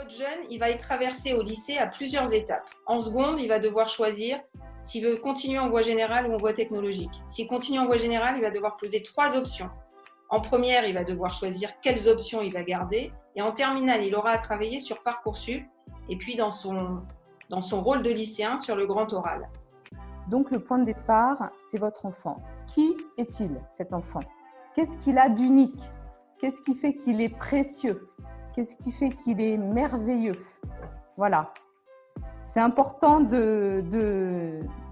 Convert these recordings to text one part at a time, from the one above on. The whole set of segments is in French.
Notre jeune, il va être traversé au lycée à plusieurs étapes. En seconde, il va devoir choisir s'il veut continuer en voie générale ou en voie technologique. S'il continue en voie générale, il va devoir poser 3 options. En première, il va devoir choisir quelles options il va garder. Et en terminale, il aura à travailler sur Parcoursup et puis dans son rôle de lycéen sur le grand oral. Donc le point de départ, c'est votre enfant. Qui est-il, cet enfant? Qu'est-ce qu'il a d'unique? Qu'est-ce qui fait qu'il est précieux? Qu'est-ce qui fait qu'il est merveilleux? Voilà. C'est important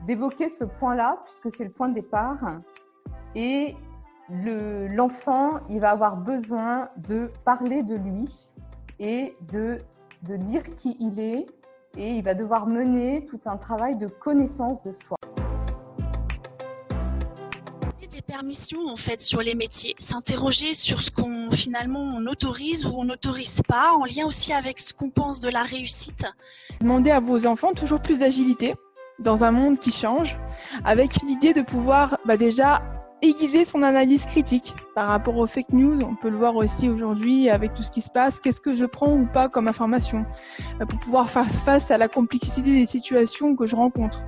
d'évoquer ce point-là, puisque c'est le point de départ. Et l'enfant, il va avoir besoin de parler de lui et de dire qui il est. Et il va devoir mener tout un travail de connaissance de soi. Des permissions en fait sur les métiers, s'interroger sur ce qu'on finalement on autorise ou on n'autorise pas, en lien aussi avec ce qu'on pense de la réussite. Demandez à vos enfants toujours plus d'agilité dans un monde qui change, avec l'idée de pouvoir déjà aiguiser son analyse critique par rapport aux fake news. On peut le voir aussi aujourd'hui avec tout ce qui se passe. Qu'est-ce que je prends ou pas comme information pour pouvoir faire face à la complexité des situations que je rencontre.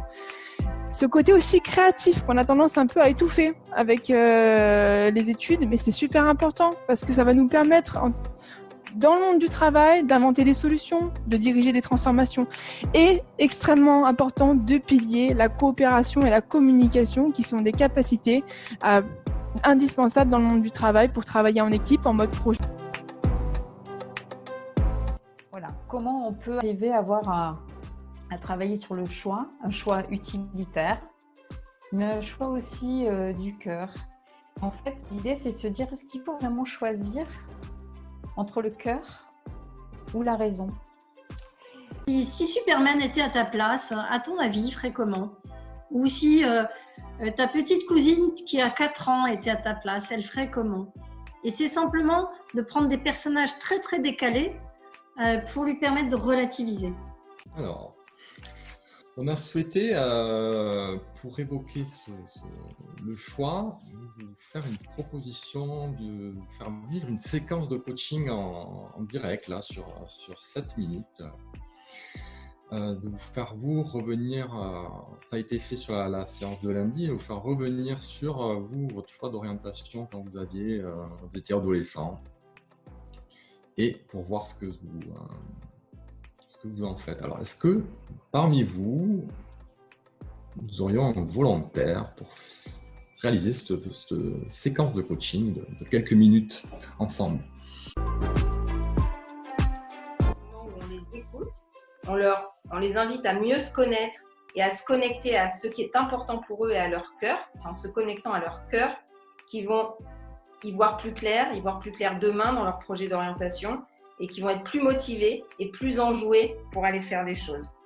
Ce côté aussi créatif qu'on a tendance un peu à étouffer avec les études, mais c'est super important parce que ça va nous permettre dans le monde du travail d'inventer des solutions, de diriger des transformations et extrêmement important de pilier la coopération et la communication qui sont des capacités indispensables dans le monde du travail pour travailler en équipe en mode projet. Voilà, comment on peut arriver à travailler sur le choix, un choix utilitaire, mais un choix aussi du cœur. En fait, l'idée c'est de se dire, est-ce qu'il faut vraiment choisir entre le cœur ou la raison? Si Superman était à ta place, à ton avis, il ferait comment? Ou si ta petite cousine qui a 4 ans était à ta place, elle ferait comment? Et c'est simplement de prendre des personnages très très décalés pour lui permettre de relativiser. Alors, on a souhaité, pour évoquer le choix, vous faire une proposition de vous faire vivre une séquence de coaching en direct, là, sur 7 minutes. De vous faire revenir, ça a été fait sur la séance de lundi, de vous faire revenir sur votre choix d'orientation quand vous étiez adolescent. Et pour voir ce que vous en faites. Alors, est-ce que parmi vous, nous aurions un volontaire pour réaliser cette séquence de coaching de quelques minutes ensemble? On les écoute, on les invite à mieux se connaître et à se connecter à ce qui est important pour eux et à leur cœur. C'est en se connectant à leur cœur qu'ils vont y voir plus clair demain dans leur projet d'orientation et qui vont être plus motivés et plus enjoués pour aller faire des choses.